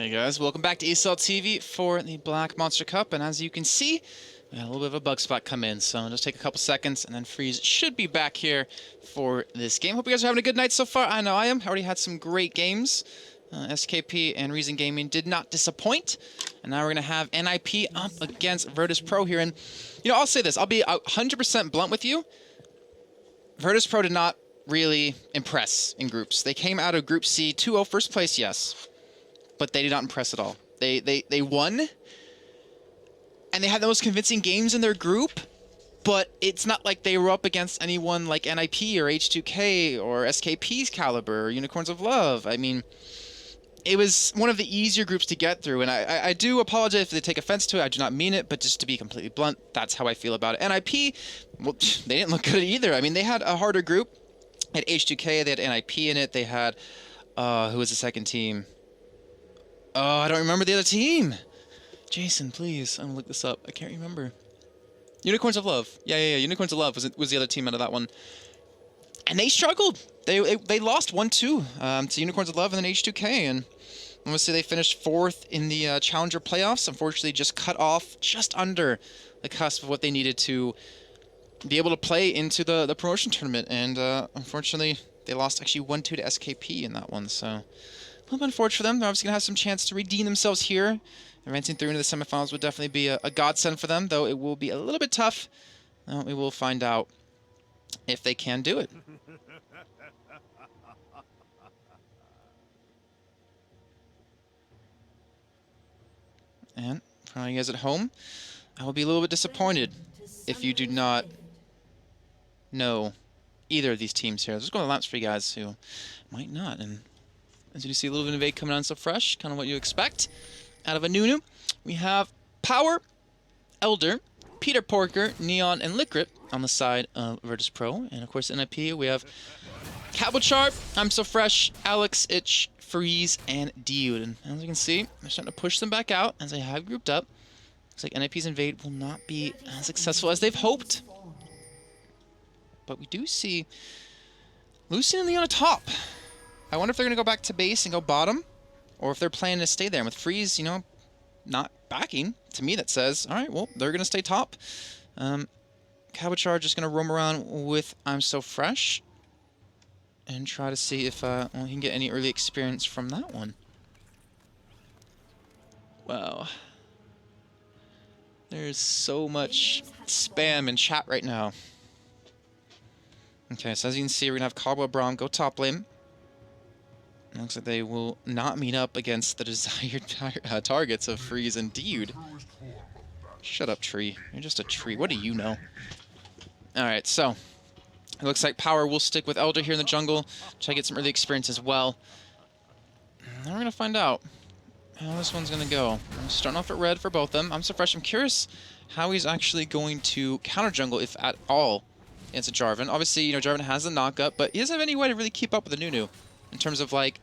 Hey guys, welcome back to ESL TV for the Black Monster Cup, and as you can see, we had a little bit of a bug spot come in, so just take a couple seconds, and then Freeze should be back here for this game. Hope you guys are having a good night so far. I know I am. I already had some great games. SKP and Reason Gaming did not disappoint, and now we're going to have NiP up against Virtus.Pro here, and, you know, I'll say this. I'll be 100% blunt with you. Virtus.Pro did not really impress in groups. They came out of Group C 2-0 first place, yes. But they did not impress at all. They won, and they had the most convincing games in their group, but it's not like they were up against anyone like NiP or H2K or SKP's caliber or Unicorns of Love. I mean, it was one of the easier groups to get through, and I do apologize if they take offense to it. I do not mean it, but just to be completely blunt, that's how I feel about it. NiP, well, they didn't look good either. I mean, they had a harder group. They had H2K, they had NiP in it, they had, who was the second team? Oh, I don't remember the other team. Jason, please. I'm gonna look this up. I can't remember. Unicorns of Love. Yeah. Unicorns of Love was the other team out of that one. And they struggled. They lost 1-2 to Unicorns of Love and then H2K. And obviously they finished 4th in the Challenger playoffs. Unfortunately, just cut off just under the cusp of what they needed to be able to play into the promotion tournament. And unfortunately, they lost actually 1-2 to SKP in that one. So a little bit unfortunate for them. They're obviously going to have some chance to redeem themselves here. Advancing through into the semifinals would definitely be a godsend for them, though it will be a little bit tough. We will find out if they can do it. And for all you guys at home, I will be a little bit disappointed if you do not know either of these teams here. Let's go to the laps for you guys who might not. And as you see, a little bit of invade coming on so fresh, kind of what you expect out of a Nunu. We have Power, Elder, Peter Porker, Neon, and Licrit on the side of Virtus.Pro. And of course, NiP, we have Cabochart, I'm So Fresh, Alex, Itch, Freeze, and Dude. And as you can see, they're starting to push them back out as they have grouped up. Looks like NiP's invade will not be as successful as they've hoped. But we do see Lucian and Leon atop. I wonder if they're going to go back to base and go bottom, or if they're planning to stay there. And with Freeze, you know, not backing, to me that says, all right, well, they're going to stay top. Cabochard just going to roam around with I'm So Fresh and try to see if well, he can get any early experience from that one. Wow. There's so much spam in chat right now. Okay, so as you can see, we're going to have Caldwell Braum go top lane. Looks like they will not meet up against the desired targets of Freeze and Dude. Shut up, tree. You're just a tree. What do you know? Alright, so it looks like Power will stick with Elder here in the jungle. Try to get some early experience as well. Now we're going to find out how this one's going to go. I'm starting off at red for both of them. I'm So Fresh. I'm curious how he's actually going to counter jungle, if at all, against a Jarvan. Obviously, you know, Jarvan has the knockup, but he doesn't have any way to really keep up with the Nunu. In terms of, like,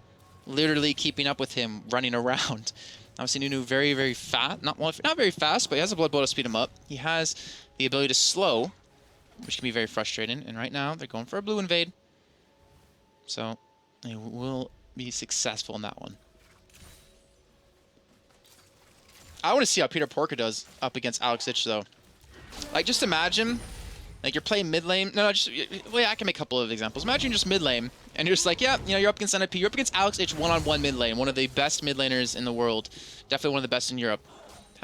literally keeping up with him, running around. Obviously, Nunu very, very fast. Not very fast, but he has a Blood Bowl to speed him up. He has the ability to slow, which can be very frustrating. And right now, they're going for a blue invade. So, they will be successful in that one. I want to see how Peter Porker does up against Alex Itch, though. Like, just imagine, like, you're playing mid lane. No, just, well, yeah, I can make a couple of examples. Imagine just mid lane. And you're just like, yeah, you know, you're up against NiP. You're up against Alex Itch one-on-one mid lane. One of the best mid laners in the world. Definitely one of the best in Europe.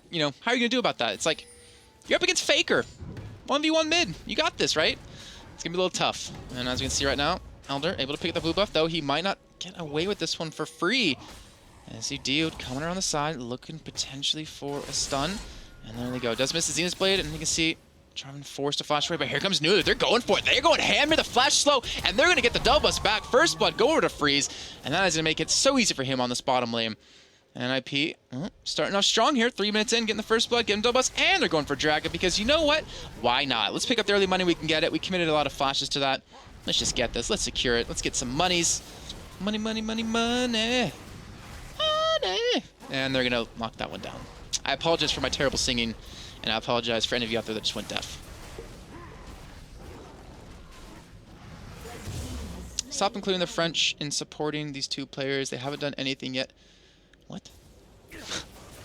You know, how are you going to do about that? It's like, you're up against Faker. 1v1 mid. You got this, right? It's going to be a little tough. And as you can see right now, Elder able to pick up the blue buff, though he might not get away with this one for free. And see Dude coming around the side, looking potentially for a stun. And there they go. Does miss the Zenith Blade, and you can see Jarvan forced to flash away, but here comes Nunu. They're going for it. They're going hammer the flash slow, and they're going to get the double bust back. First blood, go over to Freeze, and that is going to make it so easy for him on this bottom lane. And NiP starting off strong here. 3 minutes in, getting the first blood, getting double bust, and they're going for Dragon because you know what? Why not? Let's pick up the early money. We can get it. We committed a lot of flashes to that. Let's just get this. Let's secure it. Let's get some monies. Money, money, money, money. Money. And they're going to lock that one down. I apologize for my terrible singing. And I apologize for any of you out there that just went deaf. Stop including the French in supporting these two players. They haven't done anything yet. What?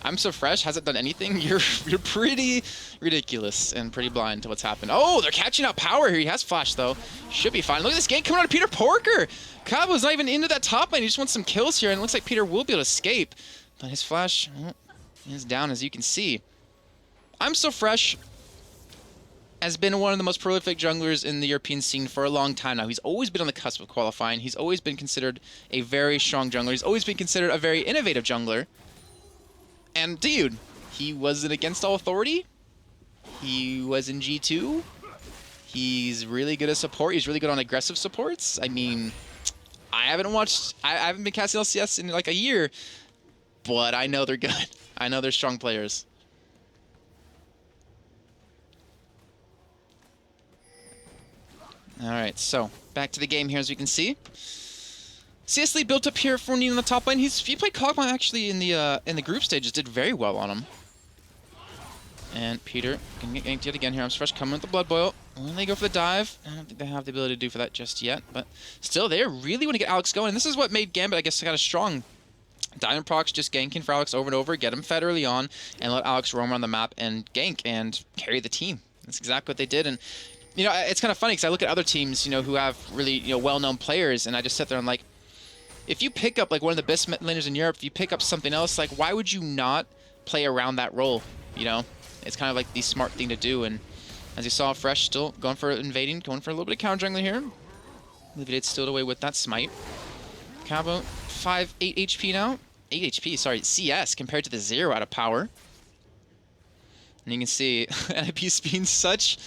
I'm So Fresh hasn't done anything. You're pretty ridiculous and pretty blind to what's happened. Oh, they're catching out Power here. He has Flash, though. Should be fine. Look at this gank coming out of Peter Porker. Cabo's not even into that top lane. He just wants some kills here, and it looks like Peter will be able to escape. But his Flash is down, as you can see. I'm So Fresh has been one of the most prolific junglers in the European scene for a long time now. He's always been on the cusp of qualifying. He's always been considered a very strong jungler. He's always been considered a very innovative jungler. And dude, he wasn't against all authority. He was in G2. He's really good at support. He's really good on aggressive supports. I mean, I haven't been casting LCS in like a year, but I know they're good. I know they're strong players. All right, so back to the game here, as you can see. CS built up here for Neil on the top lane. He played Kog'Maw actually in the group stages, did very well on him. And Peter can get ganked yet again here. I'm Fresh coming with the Blood Boil. When they go for the dive, I don't think they have the ability to do for that just yet, but still, they really want to get Alex going. And this is what made Gambit, I guess, kind of strong. Diamond procs just ganking for Alex over and over, get him fed early on, and let Alex roam around the map and gank and carry the team. That's exactly what they did. And you know, it's kind of funny because I look at other teams, you know, who have really, you know, well-known players, and I just sit there and like, if you pick up like one of the best mid laners in Europe, if you pick up something else, like why would you not play around that role? You know, it's kind of like the smart thing to do. And as you saw, Fresh still going for invading, going for a little bit of counter jungling here. Lividate's still away with that smite. Cabo 8 HP now. 8 HP, sorry, CS compared to the 0 out of Power. And you can see NiP's being such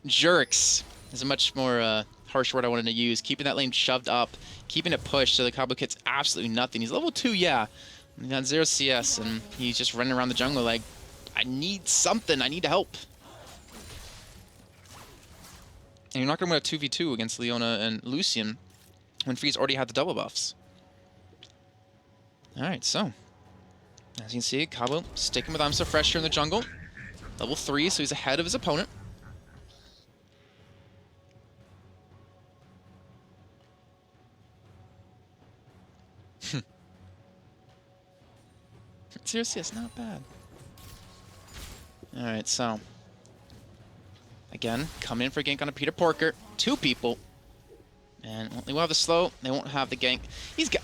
jerks. Is a much more harsh word I wanted to use. Keeping that lane shoved up, keeping it pushed so the Cabo gets absolutely nothing. He's level 2, yeah. He got 0 CS, and he's just running around the jungle like, I need something. I need help. And you're not going to win a 2v2 against Leona and Lucian when Freeze already had the double buffs. Alright, so as you can see, Cabo sticking with I'm So Fresh here in the jungle. Level 3, so he's ahead of his opponent. Seriously, it's not bad. Alright, so again, coming in for a gank on a Peter Porker. 2 people. And they won't have the slow, they won't have the gank.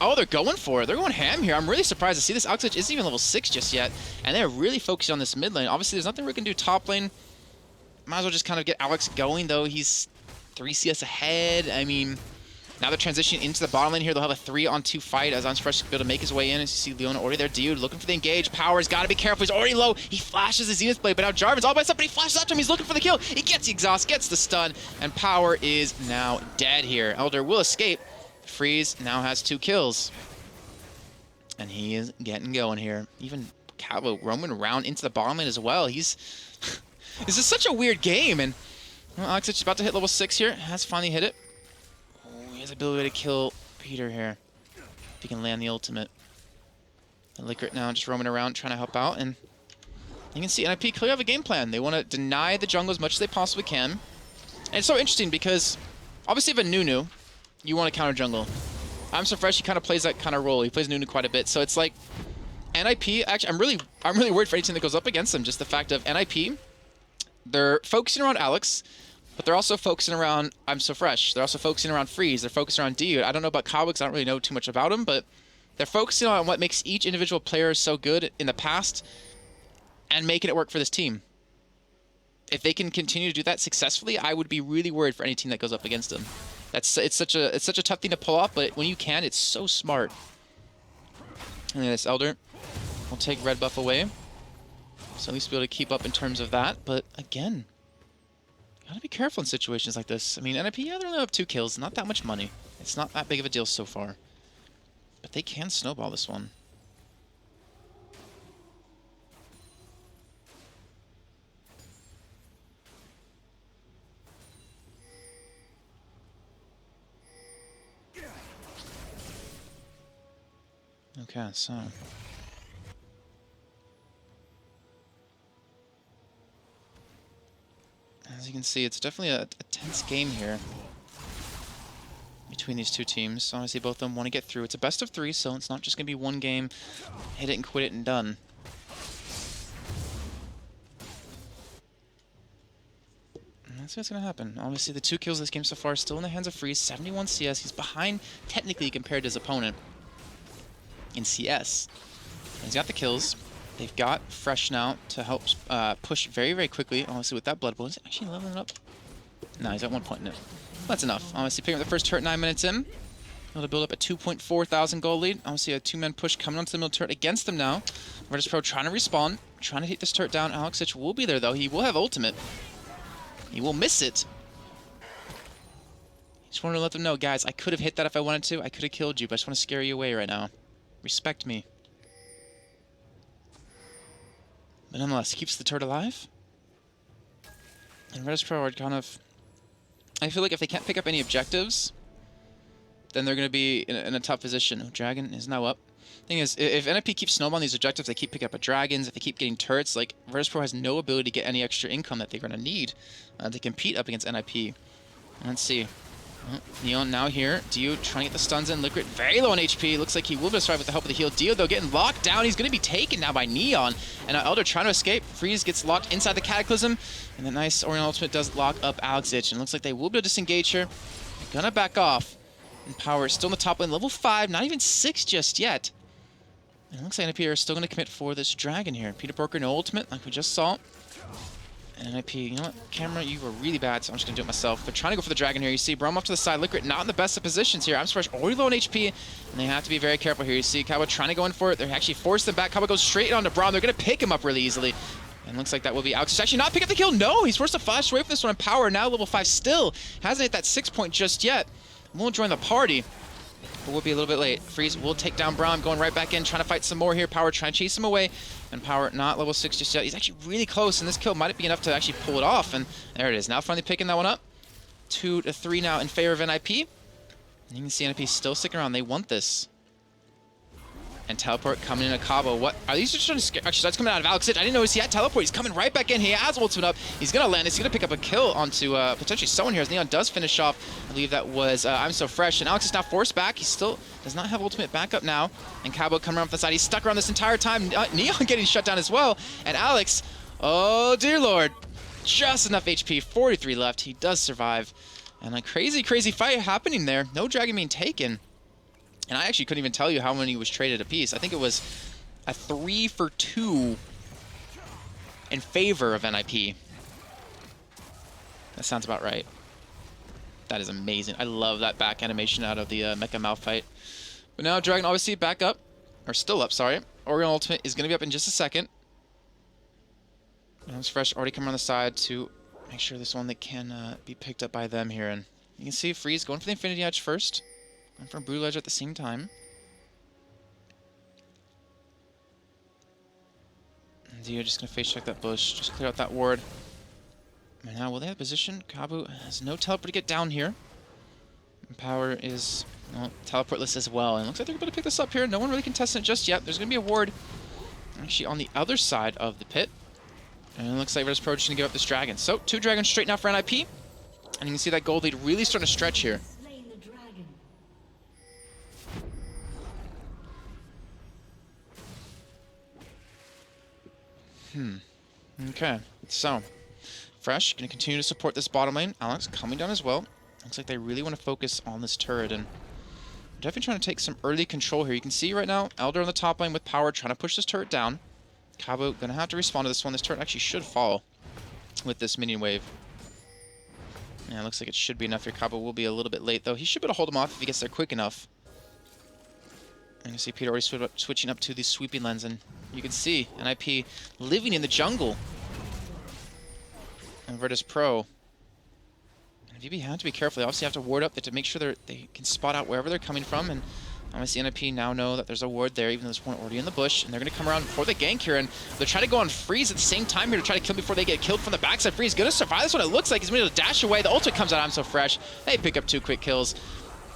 Oh, they're going for it. They're going ham here. I'm really surprised to see this. Alex isn't even level 6 just yet. And they're really focused on this mid lane. Obviously, there's nothing we can do top lane. Might as well just kind of get Alex going, though. He's 3 CS ahead. I mean, now they're transitioning into the bottom lane here. They'll have a 3-on-2 fight as Fresh will be able to make his way in. As you see Leona already there. Dude, looking for the engage. Power's got to be careful. He's already low. He flashes his Zenith Blade, but now Jarvan's all by himself, but he flashes after him. He's looking for the kill. He gets the exhaust, gets the stun, and Power is now dead here. Elder will escape. Freeze now has 2 kills. And he is getting going here. Even Cabo roaming around into the bottom lane as well. He's... This is such a weird game, and well, Alex is about to hit level 6 here. Has finally hit it. Oh, he has the ability to kill Peter here. If he can land the ultimate. And Liquid now just roaming around trying to help out, and you can see NiP clearly have a game plan. They want to deny the jungle as much as they possibly can. And it's so interesting because obviously if a Nunu, you want to counter jungle. I'm So Fresh, he kind of plays that kind of role. He plays Nunu quite a bit, so it's like NiP. Actually, I'm really worried for any team that goes up against them. Just the fact of NiP. They're focusing around Alex, but they're also focusing around I'm So Fresh. They're also focusing around Freeze. They're focusing around Dude. I don't know about Cabo because I don't really know too much about him, but they're focusing on what makes each individual player so good in the past and making it work for this team. If they can continue to do that successfully, I would be really worried for any team that goes up against them. It's such a tough thing to pull off, but when you can, it's so smart. And this Elder will take red buff away. So at least be able to keep up in terms of that. But again, gotta be careful in situations like this. I mean, NiP, yeah, they only have 2 kills. Not that much money. It's not that big of a deal so far. But they can snowball this one. Okay, so... as you can see, it's definitely a tense game here between these 2 teams. Obviously, both of them want to get through. It's a best of 3, so it's not just going to be one game, hit it and quit it and done. That's what's going to happen. Obviously, the 2 kills this game so far still in the hands of Freeze. 71 CS. He's behind, technically, compared to his opponent in CS. And he's got the kills. They've got Fresh now to help push very, very quickly. Obviously, with that Blood Bowl. Is he actually leveling up? No, he's at 1 point. No. That's enough. Obviously, picking up the first turret 9 minutes in. Able to build up a 2.4 thousand gold lead. Obviously, a 2-man push coming onto the middle turret against them now. Virtus.Pro trying to respawn, trying to take this turret down. Alexich will be there, though. He will have ultimate. He will miss it. Just wanted to let them know, guys, I could have hit that if I wanted to. I could have killed you, but I just want to scare you away right now. Respect me. But nonetheless, keeps the turret alive. And Virtus.Pro are kind of... I feel like if they can't pick up any objectives, then they're going to be in a tough position. Oh, Dragon is now up. Thing is, if NiP keeps snowballing these objectives, they keep picking up dragons, if they keep getting turrets, like, Virtus.Pro has no ability to get any extra income that they're going to need to compete up against NiP. Let's see. Neon now here. Dio trying to get the stuns in. Liquid very low on HP. Looks like he will survive with the help of the heal. Dio, though, getting locked down. He's going to be taken now by Neon. And Elder trying to escape. Freeze gets locked inside the Cataclysm. And the nice Orion Ultimate does lock up Alexich. And looks like they will be able to disengage here. They're going to back off. And Power is still in the top lane. Level 5, not even 6 just yet. And it looks like NiP are still going to commit for this dragon here. Peter Porker, no ultimate, like we just saw. And NiP, you know what? Camera, you were really bad, so I'm just going to do it myself. They're trying to go for the dragon here. You see Braum off to the side. Liquid not in the best of positions here. I'm Fresh already low on HP, and they have to be very careful here. You see Cabo trying to go in for it. They're actually forcing them back. Cabo goes straight onto Braum. They're going to pick him up really easily. And looks like that will be Alex. He's actually not picking up the kill. No, he's forced to flash away from this one. Power now level 5 still. Hasn't hit that 6 point just yet. Won't join the party. But we'll be a little bit late. Freeze will take down Braum, going right back in, trying to fight some more here. Power trying to chase him away. And Power not level 6 just yet. He's actually really close, and this kill might be enough to actually pull it off. And there it is. Now finally picking that one up. 2-3 now in favor of NiP. And you can see NiP still sticking around. They want this. And Teleport coming in at Cabo. What? Are these just trying to scare? Actually, that's coming out of Alexich. I didn't notice he had Teleport. He's coming right back in. He has ultimate up. He's going to land this. He's going to pick up a kill onto potentially someone here as Neon does finish off. I believe that was I'm So Fresh. And Alex is now forced back. He still does not have ultimate backup now. And Cabo coming around from the side. He's stuck around this entire time. Neon getting shut down as well. And Alex, oh dear lord, just enough HP. 43 left. He does survive. And a crazy, crazy fight happening there. No dragon being taken. And I actually couldn't even tell you how many was traded apiece. I think it was a 3 for 2 in favor of NiP. That sounds about right. That is amazing. I love that back animation out of the Mecha Mouth fight. But now Dragon obviously back up. Or still up, sorry. Orion Ultimate is going to be up in just a second. And Fresh already coming on the side to make sure this one that can be picked up by them here. And you can see Freeze going for the Infinity Edge first. And from Brutal Edge at the same time. And Dio just going to face check that bush, just clear out that ward. And now, will they have position? Cabo has no teleport to get down here. And Power is teleportless as well. And it looks like they're going to pick this up here. No one really contesting it just yet. There's going to be a ward actually on the other side of the pit. And it looks like Virtus.Pro just going to give up this dragon. So, 2 dragons straight now for NiP. And you can see that gold lead really starting to stretch here. Okay, so Fresh going to continue to support this bottom lane. Alex coming down as well. Looks like they really want to focus on this turret, and definitely trying to take some early control here. You can see right now Elder on the top lane with Power trying to push this turret down. Cabo going to have to respond to this one. This turret actually should fall with this minion wave. Yeah, it looks like it should be enough here. Cabo will be a little bit late though. He should be able to hold him off if he gets there quick enough. And you see Peter already switching up to the sweeping lens, and you can see NiP living in the jungle. And Virtus.Pro. And VB have to be careful. They obviously have to ward up to make sure they can spot out wherever they're coming from. And obviously NiP now know that there's a ward there, even though there's one already in the bush. And they're going to come around before they gank here. And they're trying to go on Freeze at the same time here to try to kill before they get killed from the backside. Freeze going to survive this one. It looks like he's going to dash away. The ultimate comes out. I'm So Fresh. They pick up 2 quick kills.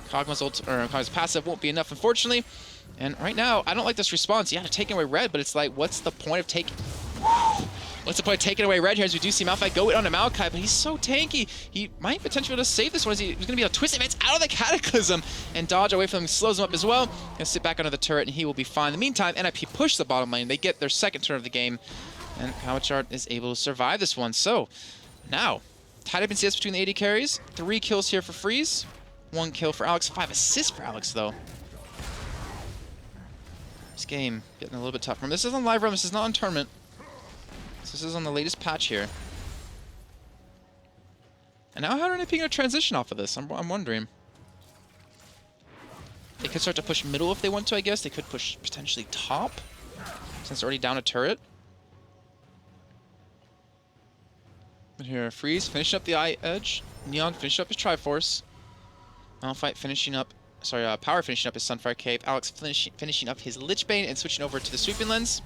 Kog'Maw's passive won't be enough, unfortunately. And right now, I don't like this response. Yeah, they're taking away red, but it's like, what's the point of taking... What's the point of taking away red here as we do see Malphite go on to Maokai, but he's so tanky. He might potentially be able to save this one as he's going to be able to twist it out of the Cataclysm and dodge away from him, slows him up as well. He'll sit back under the turret and he will be fine. In the meantime, NiP push the bottom lane. They get their second turn of the game, and Kawachart is able to survive this one. So, now, Tied up in CS between the AD carries. 3 kills here for Freeze. 1 kill for Alex. 5 assists for Alex, though. This game getting a little bit tough. Remember, this is on live run. This is not on tournament. This is on the latest patch here. And now how are NiP going to transition off of this? I'm wondering. They could start to push middle if they want to, I guess. They could push potentially top, since they're already down a turret. But here, Freeze finishing up the eye edge. Neon finishing up his Triforce. Malphite finishing up, Power finishing up his Sunfire Cape. Alex finishing up his Lich Bane and switching over to the Sweeping Lens.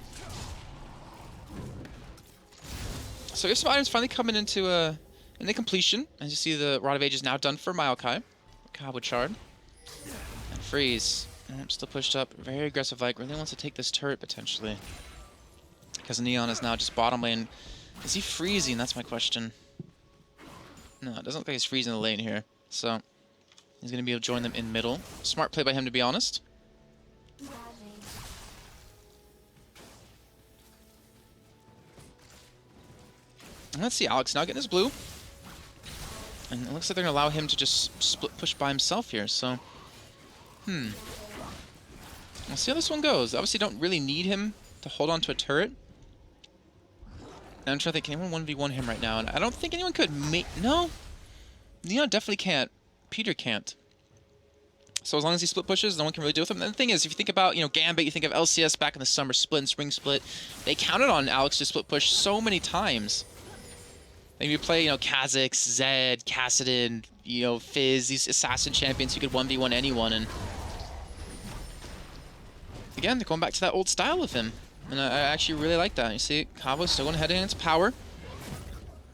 So we have some items finally coming into the completion. As you see, the Rod of Age is now done for Maokai. Cabo Chard. And Freeze. Still pushed up. Very aggressive, like, really wants to take this turret potentially. Because Neon is now just bottom lane. Is he freezing? That's my question. No, it doesn't look like he's freezing the lane here. So he's going to be able to join them in middle. Smart play by him, to be honest. And let's see, Alex now getting his blue. And it looks like they're going to allow him to just split push by himself here, so... We'll see how this one goes. Obviously don't really need him to hold on to a turret. And I'm trying to think, can anyone 1v1 him right now? And I don't think anyone could no? Neon definitely can't. Peter can't. So as long as he split pushes, no one can really deal with him. And the thing is, if you think about, Gambit, you think of LCS back in the summer split and spring split, they counted on Alex to split push so many times. Maybe you play, Kha'Zix, Zed, Kassadin, Fizz, these assassin champions who could 1v1 anyone. And again, they're going back to that old style of him. And I actually really like that. You see, Cabo's still going ahead against Power.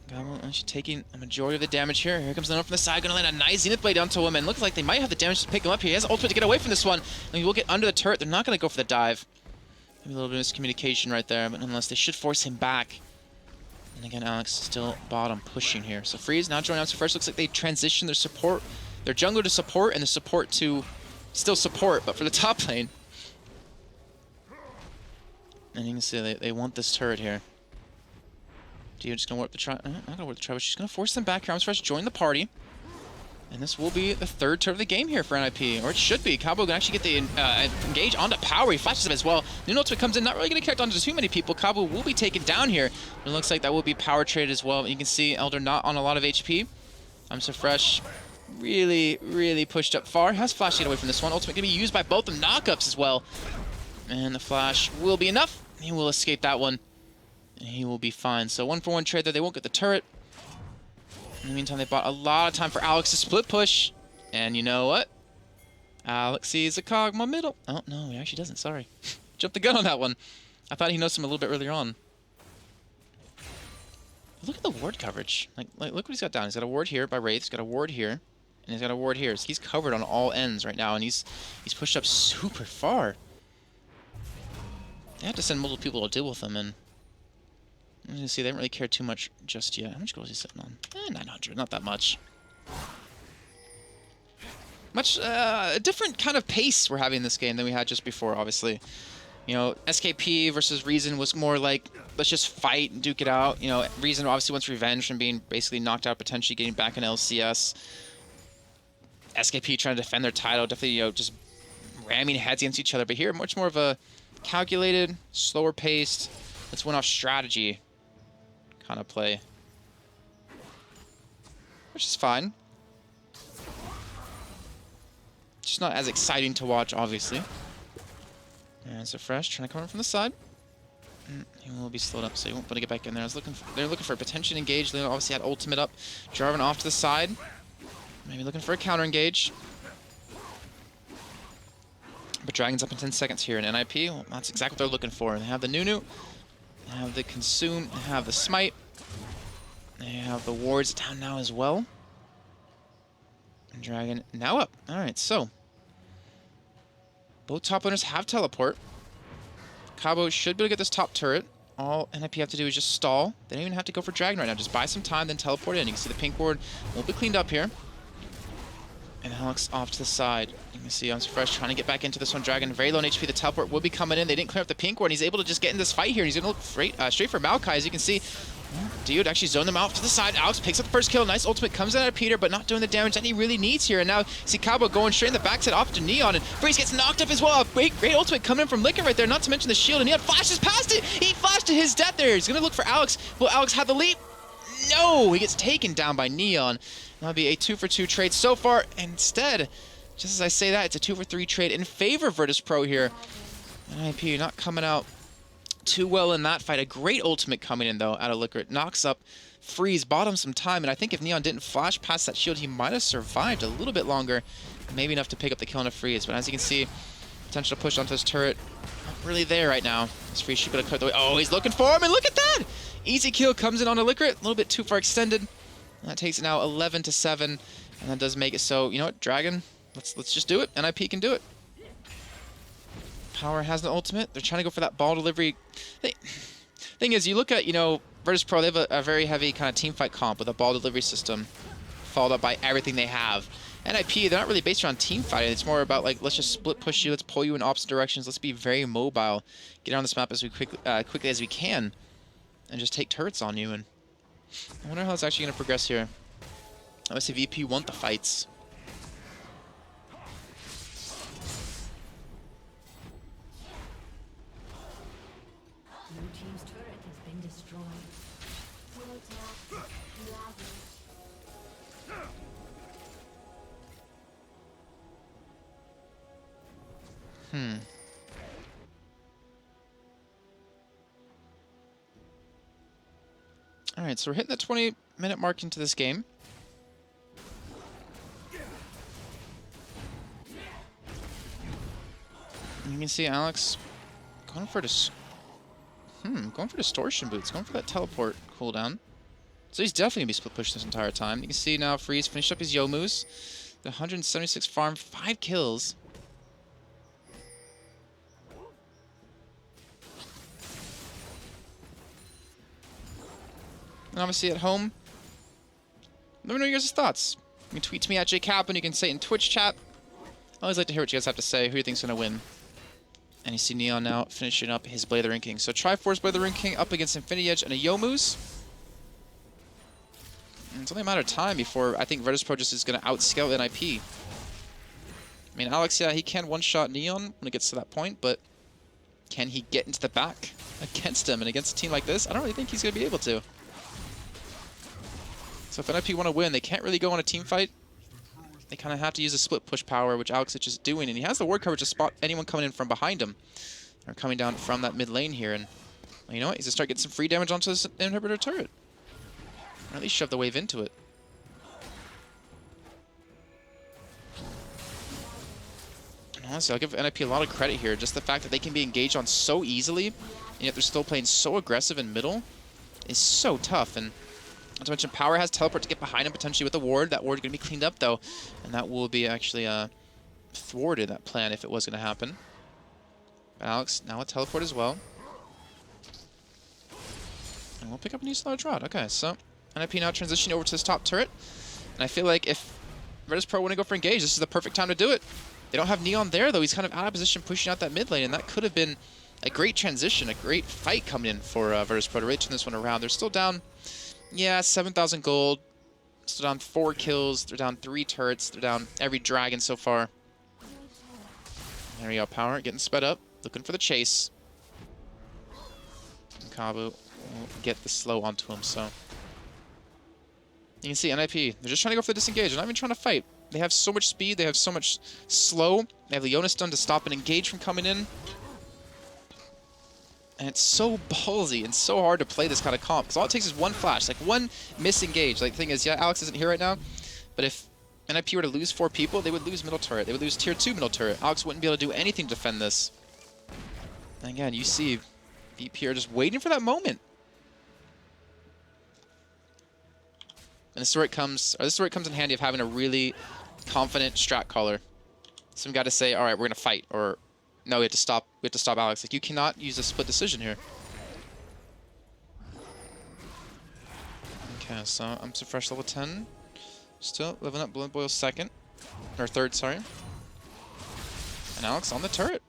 Cabo actually taking a majority of the damage here. Here comes the one from the side, going to land a nice Zenith Blade onto him. And looks like they might have the damage to pick him up here. He has ultimate to get away from this one. And he will get under the turret. They're not going to go for the dive. Maybe a little bit of miscommunication right there, but nonetheless, they should force him back. And again, Alex still bottom pushing here. So Freeze now joining out. So first looks like they transition their support, their jungler to support, and the support to still support, but for the top lane. And you can see they want this turret here. Dio just gonna warp the tribe. Not gonna warp the tribe, but she's gonna force them back here. Arms Fresh join the party. And this will be the 3rd turret of the game here for NiP, or it should be. Cabo can actually get the engage onto Power. He flashes him as well. New ultimate comes in, not really gonna connect onto too many people. Cabo will be taken down here. It looks like that will be Power traded as well. You can see Elder not on a lot of HP. So Fresh really, really pushed up far. Has Flash to get away from this one. Ultimate gonna be used by both the knockups as well. And the Flash will be enough. He will escape that one. And he will be fine. So 1-for-1 trade there. They won't get the turret. In the meantime, they bought a lot of time for Alex to split push. And you know what? Alex sees a Kog'Maw middle. Oh, no, he actually doesn't. Sorry. Jumped the gun on that one. I thought he knows him a little bit earlier on. Look at the ward coverage. Like look what he's got down. He's got a ward here by Wraith. He's got a ward here. And he's got a ward here. So he's covered on all ends right now. And he's pushed up super far. They have to send multiple people to deal with him, and as you see, they don't really care too much just yet. How much gold is he sitting on? 900, not that much. A different kind of pace we're having in this game than we had just before, obviously. SKP versus Reason was more like, let's just fight and duke it out. Reason obviously wants revenge from being basically knocked out, potentially getting back in LCS. SKP trying to defend their title, definitely, just ramming heads against each other. But here, much more of a calculated, slower paced, let's win off strategy kind of play. Which is fine. Just not as exciting to watch, obviously. And so Fresh trying to come in from the side. He will be slowed up, so he won't be able to get back in there. They're looking for a potential engage. They obviously had ultimate up. Jarvan off to the side. Maybe looking for a counter engage. But Dragon's up in 10 seconds here in NiP. Well, that's exactly what they're looking for. They have the Nunu, they have the Consume, they have the Smite, they have the wards down now as well. And Dragon now up. Alright, so both top laners have teleport. Cabo should be able to get this top turret. All NiP have to do is just stall. They don't even have to go for Dragon right now. Just buy some time, then teleport in. You can see the pink ward will be cleaned up here. And Alex off to the side. You can see Fresh trying to get back into this one. Dragon very low on HP. The teleport will be coming in. They didn't clear up the pink ward. He's able to just get in this fight here. He's going to look straight for Maokai. As you can see, Dude actually zoned them out to the side. Alex picks up the first kill. Nice ultimate comes out of Peter, but not doing the damage that he really needs here. And now see Cabo going straight in the backside off to Neon, and Freeze gets knocked up as well. Great ultimate coming in from Liquor right there, not to mention the shield, and Neon flashes past it. He flashed to his death there. He's gonna look for Alex. Will Alex have the leap? No, he gets taken down by Neon. That'll be a 2-for-2 trade so far. Instead, just as I say that, it's a 2-for-3 trade in favor of Virtus.Pro here. And NiP not coming out too well in that fight. A great ultimate coming in, though, out of Liquor. It knocks up Freeze, bought him some time, and I think if Neon didn't flash past that shield, he might have survived a little bit longer, maybe enough to pick up the kill on a Freeze. But as you can see, potential to push onto his turret, not really there right now. This Freeze should be able to clear the way. Oh, he's looking for him, and look at that! Easy kill comes in on a Liquor, a little bit too far extended. And that takes it now 11-7, and that does make it so, you know what, Dragon, let's just do it. NiP can do it. Power has the ultimate. They're trying to go for that ball delivery. Thing is, you look at, you know, Virtus.Pro, they have a very heavy kind of team fight comp with a ball delivery system, followed up by everything they have. NiP, they're not really based around team fighting. It's more about, like, let's just split push you, let's pull you in opposite directions, let's be very mobile, get on this map as quickly as we can, and just take turrets on you. And I wonder how it's actually going to progress here. Obviously, VP want the fights. Alright, so we're hitting the 20-minute mark into this game. And you can see Alex going for distortion boots, going for that teleport cooldown. So he's definitely gonna be split pushed this entire time. You can see now Freeze finished up his Yomus. The 176 farm, 5 kills. And obviously at home, let me know your guys' thoughts. You can tweet to me at JCap, and you can say it in Twitch chat. I always like to hear what you guys have to say, who you think's going to win. And you see Neon now finishing up his Blade of the Ring King. So Triforce Blade of the Ring King up against Infinity Edge and a Yomu's. And it's only a matter of time before I think Virtus.Pro just is going to outscale NiP. I mean, Alex, yeah, he can one-shot Neon when it gets to that point, but can he get into the back against him? And against a team like this, I don't really think he's going to be able to. So if NiP want to win, they can't really go on a team fight. They kind of have to use a split push power, which Alex is just doing, and he has the ward coverage to spot anyone coming in from behind him, or coming down from that mid lane here. And well, you know what? He's gonna start getting some free damage onto this inhibitor turret, or at least shove the wave into it. And honestly, I'll give NiP a lot of credit here. Just the fact that they can be engaged on so easily, and yet they're still playing so aggressive in middle, is so tough. And not to mention, Power has teleport to get behind him potentially with a ward. That ward is going to be cleaned up, though. And that will be actually thwarted, that plan, if it was going to happen. But Alex, now a teleport as well. And we'll pick up a new sludge rod. Okay, so NiP now transitioning over to this top turret. And I feel like if Virtus.Pro want to go for engage, this is the perfect time to do it. They don't have Neon there, though. He's kind of out of position pushing out that mid lane. And that could have been a great transition, a great fight coming in for Virtus.Pro to really turn this one around. They're still down... yeah, 7,000 gold. Still down 4 kills. They're down 3 turrets. They're down every dragon so far. There we go. Power getting sped up. Looking for the chase. And Kabu will get the slow onto him, so... you can see NiP. They're just trying to go for the disengage. They're not even trying to fight. They have so much speed. They have so much slow. They have Leona stun to stop an engage from coming in. And it's so ballsy and so hard to play this kind of comp, because all it takes is one flash, like one misengage. Like, the thing is, yeah, Alex isn't here right now, but if NiP were to lose 4 people, they would lose middle turret. They would lose tier 2 middle turret. Alex wouldn't be able to do anything to defend this. And again, you see VP are just waiting for that moment. And this is where it comes in handy of having a really confident strat caller. Some guy to say, all right, we're going to fight, or no, we have to stop Alex. Like, you cannot use a split decision here. Okay, so I'm so fresh level 10. Still living up Blood Boil's second. Or third, sorry. And Alex on the turret.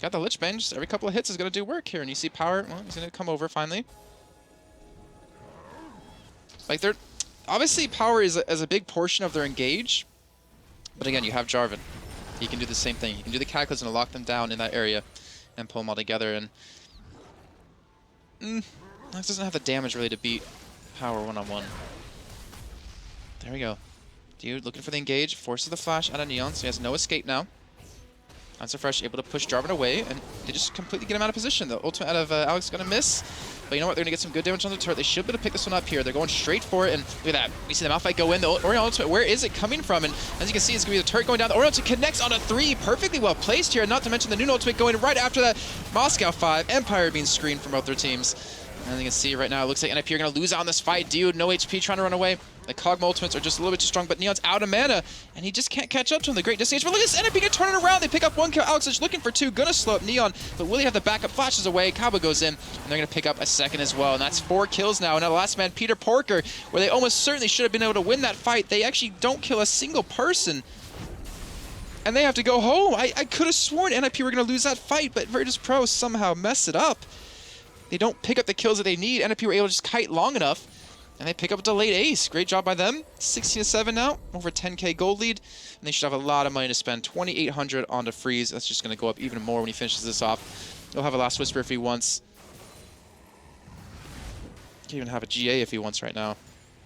Got the Lich Bang. Just every couple of hits is going to do work here. And you see Power, well, he's going to come over finally. Like, they're obviously power is a big portion of their engage, but again, you have Jarvan. He can do the same thing. He can do the Cataclysm and lock them down in that area and pull them all together. And Nox doesn't have the damage really to beat power one-on-one. There we go. Dude looking for the engage, forces the flash out of Neon, so he has no escape now. Fresh able to push Jarvan away, and they just completely get him out of position. The ultimate out of Alex is going to miss, but you know what? They're going to get some good damage on the turret. They should be able to pick this one up here. They're going straight for it, and look at that. We see the Malphite go in. The Orion ultimate, where is it coming from? And as you can see, it's going to be the turret going down. The Orion ultimate connects on a 3, perfectly well placed here, and not to mention the Noon ultimate going right after that. Moscow 5, Empire being screened from both their teams. And you can see right now, it looks like NiP are going to lose out on this fight. Dude, no HP, trying to run away. The Kog'Maw ultimates are just a little bit too strong, but Neon's out of mana, and he just can't catch up to him. The great disengage, but look at this, NiP can turn it around. They pick up 1 kill. Alex is looking for 2, gonna slow up Neon, but will he have the backup? Flashes away, Cabo goes in, and they're gonna pick up a 2nd as well, and that's 4 kills now. And now the last man, Peter Porker, where they almost certainly should have been able to win that fight. They actually don't kill a single person, and they have to go home. I could have sworn NiP were gonna lose that fight, but Virtus.Pro somehow messed it up. They don't pick up the kills that they need. NiP were able to just kite long enough, and they pick up a delayed ace. Great job by them. 16-7 now, over 10k gold lead, and they should have a lot of money to spend. 2,800 onto Freeze. That's just going to go up even more when he finishes this off. He'll have a Last Whisper if he wants. He can even have a GA if he wants right now.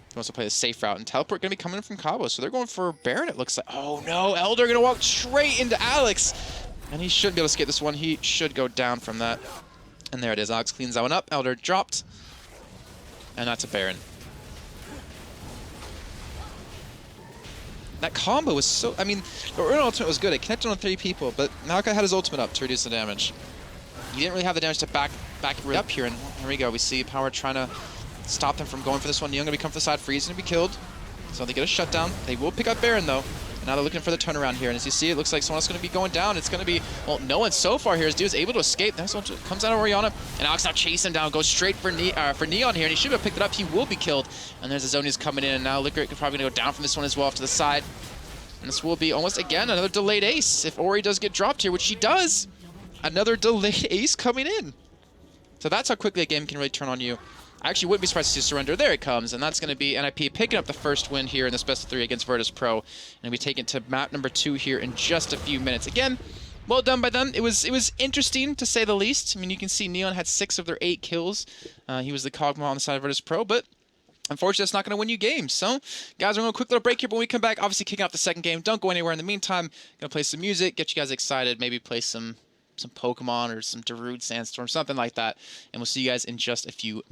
He wants to play the safe route, and Teleport going to be coming from Cabo, so they're going for Baron, it looks like. Oh no, Elder going to walk straight into Alex, and he shouldn't be able to skip this one. He should go down from that. And there it is. Alex cleans that one up. Elder dropped. And that's a Baron. That combo was so... I mean, the Orion ultimate was good. It connected on 3 people, but Malachi had his ultimate up to reduce the damage. He didn't really have the damage to back up here, and here we go. We see Power trying to stop them from going for this one. Neon going to be coming for the side. Freeze going to be killed. So they get a shutdown. They will pick up Baron, though. And now they're looking for the turnaround here, and as you see, it looks like someone else is going to be going down. It's going to be, well, no one so far here. This dude is able to escape. That's what comes out of Oriana, and Alex now chasing him down, goes straight for Neon here, and he should have picked it up. He will be killed. And there's the Zonius coming in, and now Liquor could probably go down from this one as well off to the side. And this will be almost, again, another delayed ace. If Ori does get dropped here, which he does, another delayed ace coming in. So that's how quickly a game can really turn on you. I actually wouldn't be surprised to see a surrender. There it comes, and that's going to be NiP picking up the first win here in this best of 3 against Virtus.Pro, and we take it to map number 2 here in just a few minutes. Again, well done by them. It was interesting, to say the least. I mean, you can see Neon had 6 of their 8 kills. He was the Kog'Maw on the side of Virtus.Pro, but unfortunately, that's not going to win you games. So, guys, we're going to quick little break here, but when we come back, obviously kicking off the second game. Don't go anywhere. In the meantime, going to play some music, get you guys excited, maybe play some Pokemon or some Darude Sandstorm, something like that, and we'll see you guys in just a few minutes.